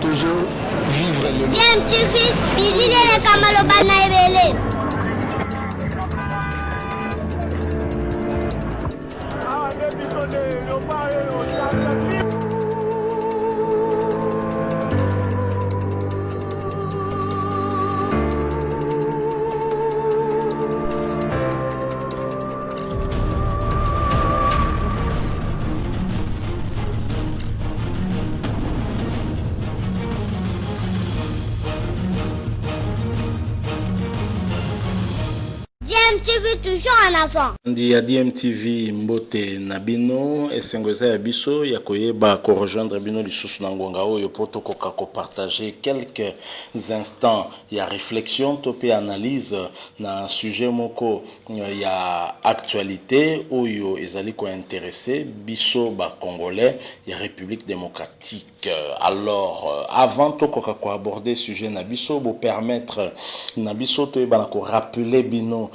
toujours vivre le bien tu fils bilile le kamalo bana ebele DMTV toujours en avant. Ndi ya DMTV mbote na bino esengweza ya biso ya koyeba ko rejoindre bino lisusu na ngonga oyo poto koka ko partager quelques instants ya réflexion to pe analyse na sujet moko ya actualité oyo ezali ko intéresser biso ba congolais ya République démocratique. Alors avant to koka ko aborder sujet na biso bo permettre na biso to ba ko rappeler bino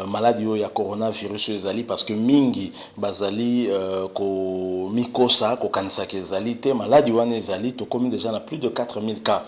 maladie ya coronavirus ezali parce que mingi bazali ko mikosa ko kanisa ke ezali te maladie wana ezali to komi déjà na plus de 4000 cas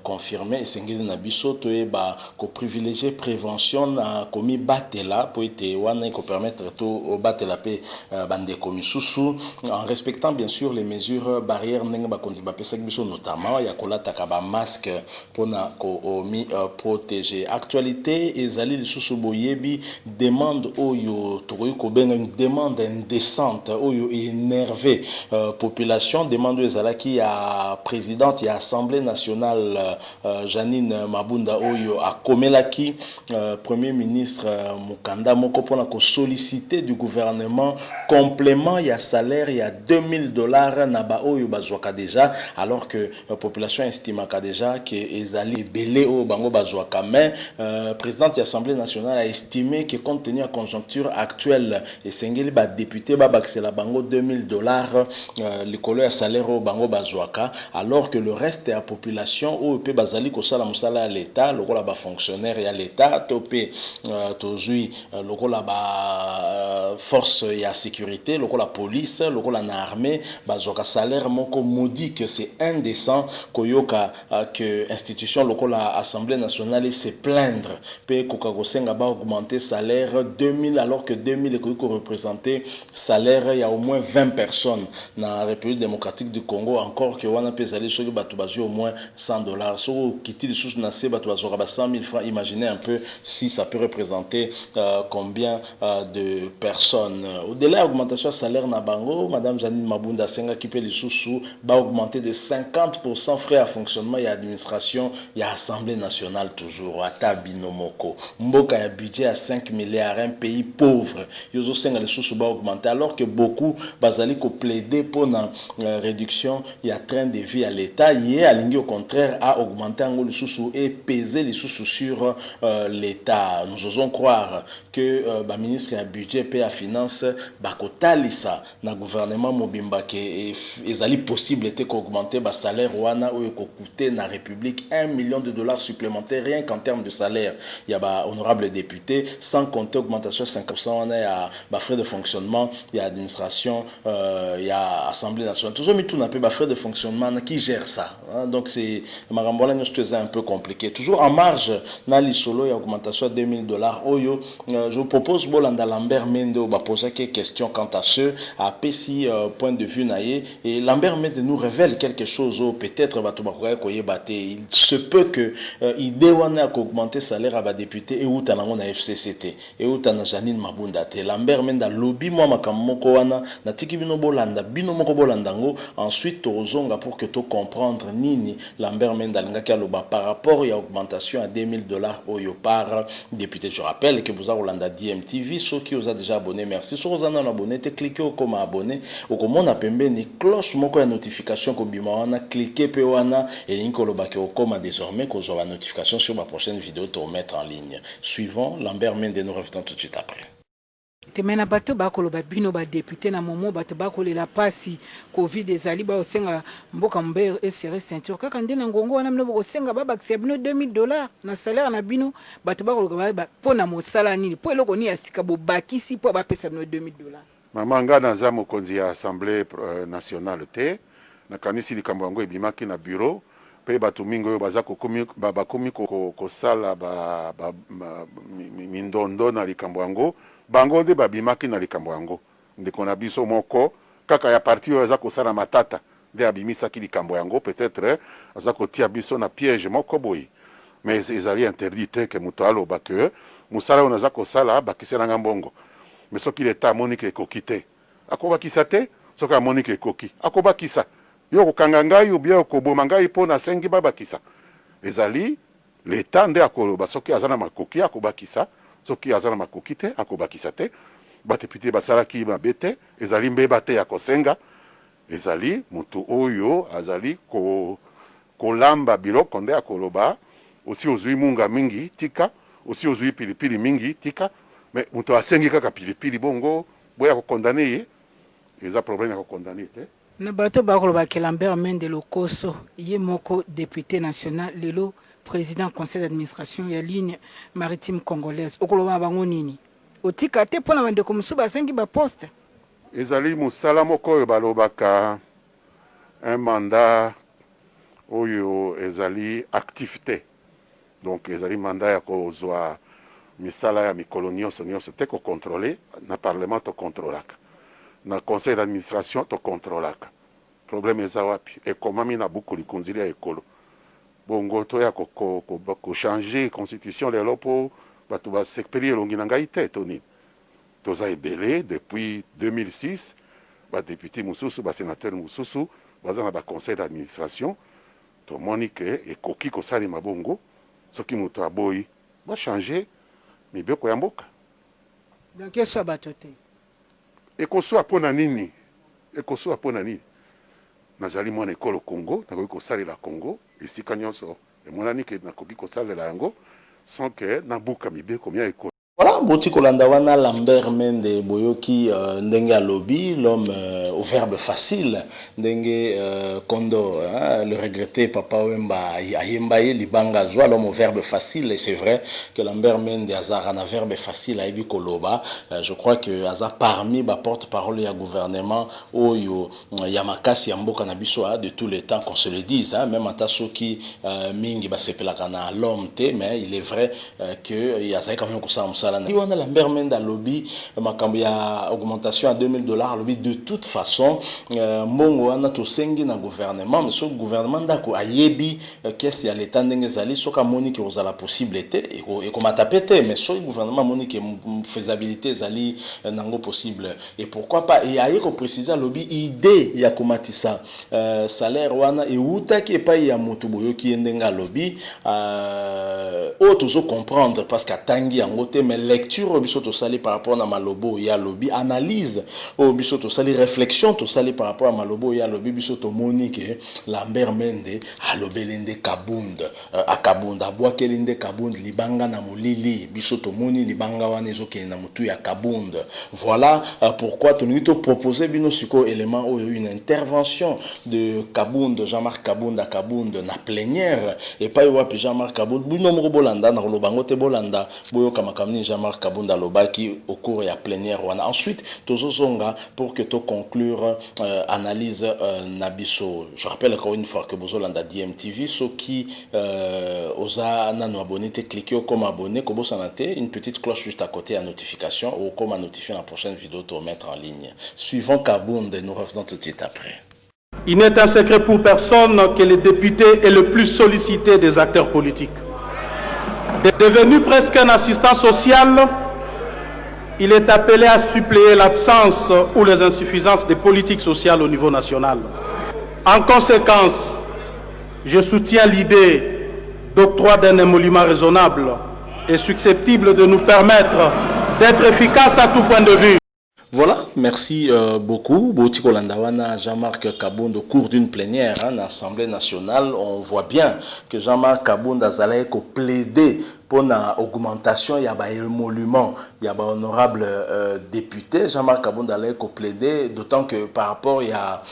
confirmés esengeli na biso to ba ko privilégier prévention na komi batela po ete wana ko permettre to batela pe bande komi susu en respectant bien sûr les mesures barrières ndenge ba kondi ba pesa biso notamment ya kolata ka ba masque pona ko mi protéger actualité ezali lisusu boyebi demande oyo tokoyi ko benga une demande indécente oyo énervé population demande ezalaki ya présidente ya Assemblée nationale Janine Mabunda oyo akomelaki premier ministre Mukanda moko pona ko solliciter du gouvernement complément ya salaire ya $2000 na ba oyo bazwaka déjà alors que population estimaka déjà que ezali belé o bango bazwaka mais présidente de l'Assemblée nationale a estimé que compte tenu de la conjoncture actuelle et sengeli ba député ba baxela bango $2000 likolo ya salaire au bango bazwaka alors que le reste de la population au pe bazali ko sala musala à l'état lokola ba fonctionnaire ya l'état topé tozui lokola ba force ya sécurité lokola police lokola na armée bazwaka salaire moko maudit que c'est indécent koyoka que institution lokola Assemblée nationale se plaindre pe kokagosenga ba augmenter salaire 2000 alors que 2000 est représenté salaire il y a au moins 20 personnes dans la République démocratique du Congo encore que wana pe zali soki batu bazui au moins $100 so kiti sous na se batu bazora ba 100 000 francs imaginez un peu si ça peut représenter combien de personnes au-delà augmentation salaire na bango madame Janine Mabunda senga qui peut les sous ba augmenter de 50% frais à fonctionnement et administration il y a Assemblée nationale toujours ata binomoko mboka ya budget à 5 milliards un pays pauvre yozo senga les sous ba augmenter alors que beaucoup bazali ko plaider pour la réduction il y a train de vie à l'état hier alingi au contraire à augmenter en les sous et peser les sous sur l'état nous osons croire que ba ministre ya budget pe à finance ba kotalisa na gouvernement mobimba ke ezali possible était qu'augmenter ba salaire wana ou ko coûter na république $1 million supplémentaires rien qu'en termes de salaire il y a ba honorable député sans compter augmentation 5% on a ba frais de fonctionnement il y a administration il y a Assemblée nationale toujours mis tout n'a pas ba frais de fonctionnement qui gère ça hein? Donc c'est marambola nous c'est un peu compliqué toujours en marge na li solo il y a augmentation $2000 oyo je vous propose Bolanda Lambert Mende ba poser quelques questions quant à ce à PCI point de vue naie et Lambert Mende nous révèle quelque chose peut-être il se peut que idée wana augmenter salaire à ba député et ou tanango na FCCT et ou tana Janine Mabunda te Lambert Mende lobby moi makamoko wana na tiki bino bolanda bino moko bolandango ensuite tozonga pour que to comprendre nini Lambert Mende alingaki aloba par rapport à augmentation à $2000 oyo par député. Je rappelle que vous avez Rolanda DMTV ceux qui vous a déjà abonné merci sur vous en abonné te cliquez au comme abonné au comme on a pembe ni cloche moko ya notification ko bima wana cliquez pe wana et linko lobaki au comme désormais que vous aurez la notification sur ma prochaine vidéo to mettre en ligne. Suivant Lambert Mende nous revenons tout de suite après. Temena bato bakoloba bino ba député na momo bato bakolela pasi covid ezali ba osenga mboka mbere esere ceinture kaka ndena ngongo wana mno osenga baba kse bino $2000 na salaire na bino bato bakoloba ba pona mosala nini po eloko ni asika bo bakisi po ba pesa bino $2000. Mama nga naza mokonzi ya Assemblée nationale te nakanisi likambo yango ebimaki na bureau pe bato mingi oyo baza bakomi kosala mindondo na likambo yango bango nde babimaki na likambo yango. Ndeko na biso moko kaka ya parti oyo aza kosala matata nde abimisaki likambo yango, peut-être aza kotia biso na piège moko boye, mais ezali interdit te ke moto aloba ke mosala oyo naza kosala bakiselanga mbongo, mais soki leta amoni ke ekoki te akobakisa te, soki amoni ke ekoki akobakisa. Yo kokanga ngai ou bien okoboma ngai mpo nasengi babakisa, ezali leta nde akoloba soki aza na makoki akobakisa, soki aza na makoki te akobakisa te. Badepute basalaki mabe te, ezali mbeba te ya kosenga, ezali moto oyo azali kolamba biloko nde akoloba. Osi ozui munga mingi tika, osi ozui pilipili mingi tika, mais moto asengi kaka pilipili bongo boya kokondane ye, eza problème ya kokondane te. Na bato bakoloba ke Lambert Mende Lokoso ye moko député national lelo président conseil d'administration ya ligne maritime congolaise, okoloba bango nini otika te pona bandeko mosusu basengi baposte? Ezali mosala moko oyo balobaka un mandat oyo ezali activité, donc ezali mandat ya kozwa misala ya mikolo nyonso te kokontrole. Na parlement tokontrolaka, na conseil d'administration tokontrolaka. Problème eza wapi? Ekomami na buku likonzili ya ekolo bongo toya kochange constitution lelo po bato basepeli elongi na ngai te toni. Toza ebele depuis 2006 badepute mosusu basénateur mosusu baza na baconseil d'administration, tomoni ke ekoki kosalema bongo soki moto aboyi bachange mibeko ya mboka. Donc eso bato te ekoswa mpona nini? Ekoswa mpona nini? Nazali mwana ekolo Congo, nakoki kosalela Congo esika nyonso emonani ke nakoki kosalela yango sans ke nabuka mibeko mia ekolo. Voilà, Boti Kolandawana, Lambert Mende Boyoki, Ndenge Alobi, l'homme au verbe facile, Ndenge Kondo, le regretté Papa Wemba Ayembaye, Libanga Zoa, l'homme au verbe facile, et c'est vrai que Lambert Mende Azar a un verbe facile à Ebi Koloba. Je crois que Azar parmi ma porte-parole et gouvernement, Oyo, Yamakasi, Yambo Kanabiso, de tous les temps qu'on se le dise, même en Tassoki, Mingi, Basepelakana, l'homme, mais il est vrai que Yazay quand même ça. On a Lambert Mende Lobby, makambo ya augmentation à $2000 lobby. De toute façon, mongo ana to sengi na gouvernement, mais ce gouvernement dako ayebi qu'est-ce ya l'état ndenge zali soka moni que vous la possibilité et comme tapete, mais ce gouvernement moni que faisabilité zali nango possible. Et pourquoi pas et aye ko préciser lobby idée ya komatisa salaire wana et uta ki pa ya moto boyo ki ndenga lobby auto comprendre parce qu'à tangi en côté mais lecture au biso to sali par rapport à malobo ya lobby, analyse au biso to sali, réflexion to sali par rapport à malobo ya lobby biso to monique Lambert Mende alobelende kabund akabunda boakelende kabund libanga na molili biso to moni libanga wana ezoke na mutu ya kabund. Voilà pourquoi tu to proposer bino siko élément ou une intervention de Kabund, Jean-Marc Kabund à Kabund na plénière et pas wapi Jean-Marc Kabund bino mo bolanda na lobango te bolanda boyo kamakamni Jean-Marc Kabunda Lobaki au cours de la plénière. Ensuite, Tozozonga pour que tu conclure analyse Nabiso. Je rappelle encore une fois que vous avez DMTV, ceux qui osa nano abonné, cliquez comme abonné, comme vous une petite cloche juste à côté à notification ou comme à notifier la prochaine vidéo pour mettre en ligne. Suivons Kabund et nous revenons tout de suite après. Il n'est un secret pour personne que le député est le plus sollicité des acteurs politiques. Devenu presque un assistant social, il est appelé à suppléer l'absence ou les insuffisances des politiques sociales au niveau national. En conséquence, je soutiens l'idée d'octroi d'un émolument raisonnable et susceptible de nous permettre d'être efficaces à tout point de vue. Voilà, merci beaucoup. Boti Kolandawana, Jean-Marc Kabund au cours d'une plénière à l'Assemblée nationale. On voit bien que Jean-Marc Kabund a plaidé pour une augmentation, il y a un émolument il y a honorable député Jean-Marc Kabunda allait plaider, d'autant que par rapport il y a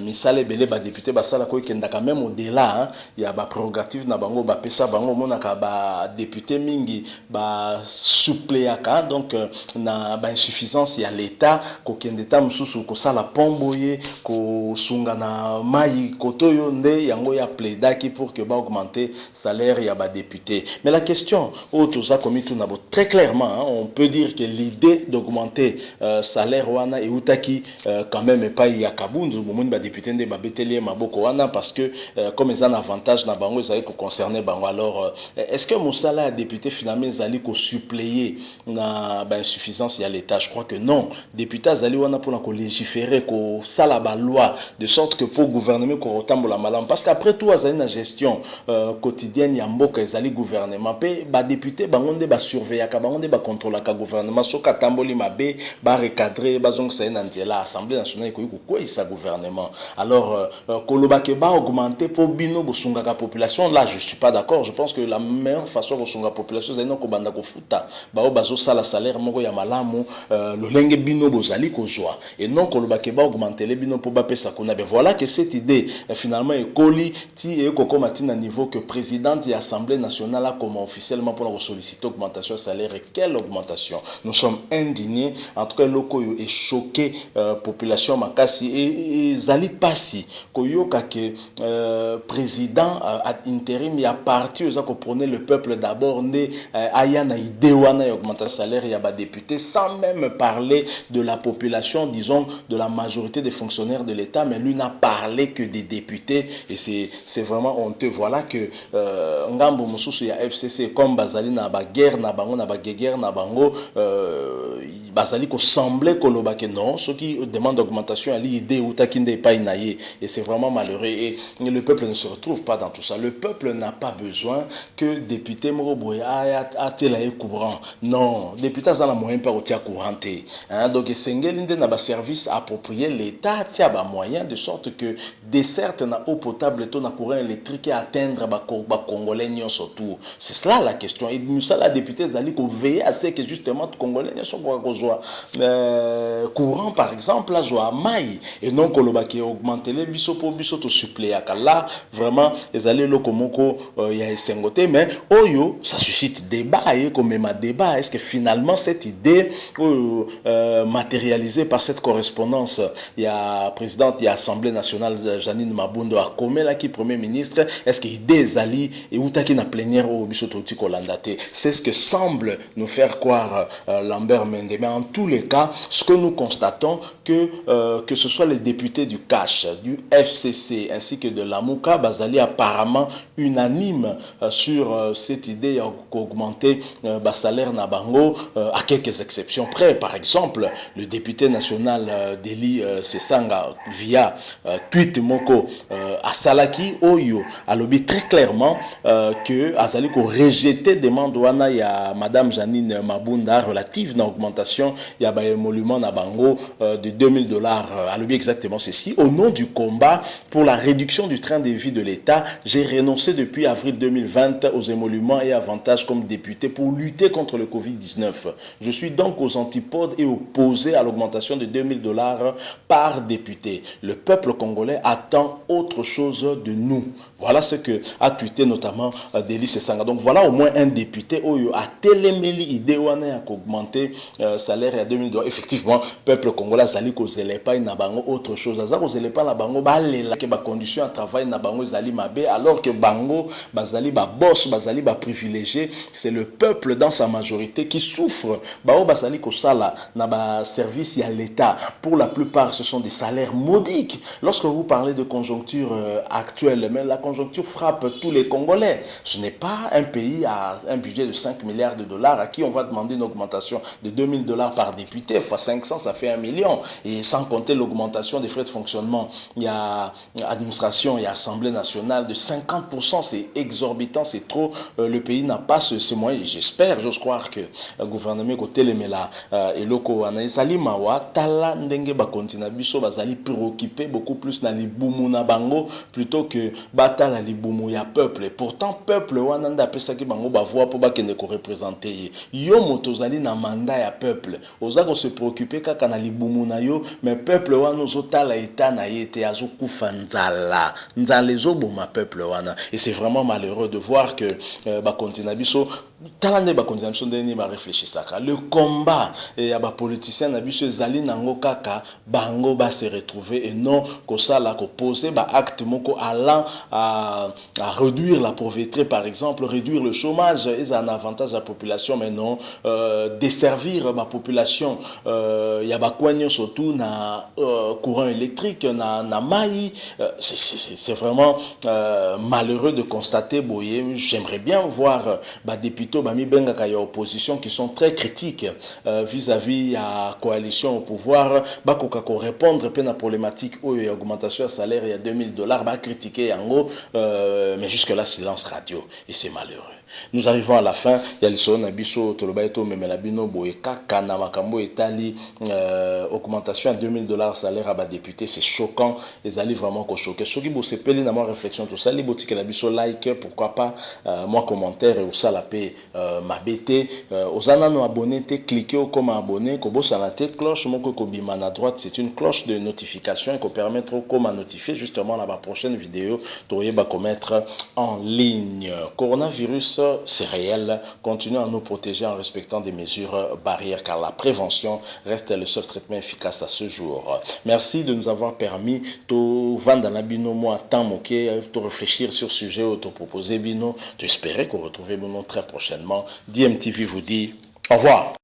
Misale Belé député basala ko kenda quand même au-delà, il y a prérogative na bango ba pesa bango monaka ba député mingi ba suppléaka, donc na ba insuffisance il y a l'état ko kendeta mususu ko sala pomboye ko sunga na mai kotoyo nde yango ya plaidaki pour que ba augmenter salaire ya ba député. Mais la question autoza komi tout nabo très clairement, on peut dire que l'idée d'augmenter salaire wana et utaki quand même pas ya kabundu momoni ba député nde ba beteli maboko wana parce que comme ils ont un avantage na bango ils ko concerner bango. Alors est-ce que mon salaire député finalement ils allaient ko suppléer na ba insuffisance ya l'état? Je crois que non. Député azali wana pour ko légiférer ko sala ba loi de sorte que pour gouvernement ko otambola malam, parce qu'après tout azali na gestion quotidienne ya mboka ezali gouvernement pe ba député bango nde ba surveiller ka bango nde ba contrôler ka gouvernement soka tamboli mabe ba recadrer ba zong sa na nzela assemblée nationale ko ko sa gouvernement. Alors koloba ke ba augmenter pour bino bosunga ka population, là je suis pas d'accord. Je pense que la meilleure façon bosunga population c'est non ko banda ko futa ba o bazo sala salaire moko ya malamu lolenge bino bozali ko joie et non koloba ke ba augmenter les bino pour ba pesa kuna. Ben voilà que cette idée finalement est coli ti et ko matina niveau que présidente de l'Assemblée nationale a comme officiellement pour solliciter augmentation de salaire. Et quelle augmentation? Nous sommes indignés. En tout cas, loko est choqué population makasi et zali pasi koyoka que président ad intérim ya parti aux ko prôner le peuple d'abord né ayana idée wana augmenter le salaire ya ba député sans même parler de la population, disons de la majorité des fonctionnaires de l'État, mais lui n'a parlé que des députés et c'est vraiment honteux. Voilà que ngambo mususu ya FCC comme bazali na ba guerre na bango na ba guerre na bango bazali ko sembler koloba que non, ceux qui demandent d'augmentation ali idée ou takinde pas inaye, et c'est vraiment malheureux. Et le peuple ne se retrouve pas dans tout ça. Le peuple n'a pas besoin que député Moroboya a telaye courant. Non, député ça na moyen pas au tia couranté, hein. Donc sengeli nde na ba service approprié, l'état tia ba moyen de sorte que desserte na eau potable to na courant électrique et atteindre ba congolais surtout. C'est cela la question. Et nous ça la député zali ko veiller à ce que justement congolais sont pour courant par exemple la joie mai et non koloba qui augmenter les biso pour biso to suppléer là vraiment les allés lokomoko ya esengote. Mais oyo ça suscite débat et comme même débat, est-ce que finalement cette idée matérialisée par cette correspondance il y a présidente il y a Assemblée nationale Janine Mabundo a commis là qui premier ministre, est-ce que idée zali et utaki na plénière au biso toti kolandate? C'est ce que semble nous faire croire Lambert Mende. Mais en tous les cas, ce que nous constatons que ce soit les députés du CACH, du FCC ainsi que de la Mouka, bazali apparemment unanime sur cette idée d'augmenter le salaire na bango, à quelques exceptions près. Par exemple, le député national d'Eli Sesanga via tweet moko à Salaki Oyo a lobby très clairement que azali ko rejeter demande wana ya madame Janine Mabunda relative à l'augmentation ya ba émolument na bango de $2000. A lobby exactement ceci: au nom du combat pour la réduction du train de vie de l'État, j'ai renoncé depuis avril 2020 aux émoluments et avantages comme député pour lutter contre le Covid-19. Je suis donc aux antipodes et opposé à l'augmentation de $2000 par député. Le peuple congolais attend autre chose de nous. Voilà ce que a tweeté notamment Deli Sesanga. Donc voilà au moins un député où a téléméli idée wana a augmenté salaire à $2000. Effectivement, peuple congolais zali ko zele pas na bango autre chose. Za ko zele pas na bango ba lela ke ba condition de travail na bango zali mabe, alors que bango bazali ba boss, bazali ba privilégié, c'est le peuple dans sa majorité qui souffre. Ba o bazali ko sala na ba service ya l'État. Pour la plupart, ce sont des salaires modiques. Lorsque vous parlez de conjoncture actuelle, mais la conjoncture frappe tous les Congolais. Ce n'est pas un pays à un budget de $5 milliards à qui on va demander une augmentation de $2000 par député. Fois 500, ça fait 1 million. Et sans compter l'augmentation des frais de fonctionnement. Il y a administration, il y a Assemblée nationale de 50%. C'est exorbitant, c'est trop. Le pays n'a pas ce moyen. J'espère, j'ose croire que le gouvernement côté les mela et loko anaisali mawa tala ndenge ba kontina biso bazali préoccupé beaucoup plus na libumu na bango plutôt que bata la libumu ya peuple. Et pourtant peuple wana nda pesa ki bango ba voix pour ba kende ko représenter yo tozali na mandat ya peuple ozako se préoccuper kaka na libumu na yo mais peuple wana ozotala état na yete azokufa nzala nzala ezoboma peuple wana et c'est vraiment malheureux de voir que bakonzi na biso talande bakonzi na biso ndeni ba réfléchissaka le combat ya ba politicien na biso ezali nango kaka bango ba se retrouver et non kosala ko poser ba acte moko allant à réduire la pauvreté par exemple réduire le chômage et un avantage à la population mais non desservir la population ya ba kwanya surtout na courant électrique na mai c'est vraiment malheureux de constater boye j'aimerais bien voir ba députés ba mi benga ka ya opposition qui sont très critiques vis-à-vis à coalition au pouvoir ba koka ko répondre pe na problématique ou augmentation de salaire il y a $2000 ba critiquer yango mais jusque là silence radio et c'est malheureux. Nous arrivons à la fin. Il y a le son abisso tolobaito memelabino boeka kana makambo etali augmentation à $2000 salaire à bas député, c'est choquant. Les alliés vraiment ko choqué. Soki bo sepeli na moi réflexion tout ça, li botike la biso like pourquoi pas moi commentaire et au ça la paix mabete osana no abonné te cliquer comme abonné ko bossa la tête cloche moko ko bima à droite, c'est une cloche de notification et ko permettre comme notifier justement la prochaine vidéo toye ba commettre en ligne. Coronavirus c'est réel, continuons à nous protéger en respectant des mesures barrières car la prévention reste le seul traitement efficace à ce jour. Merci de nous avoir permis de vendre la bino moi temps moqué, de réfléchir sur ce sujet, de proposer bino, d'espérer qu'on retrouve bino très prochainement. DMTV vous dit au revoir.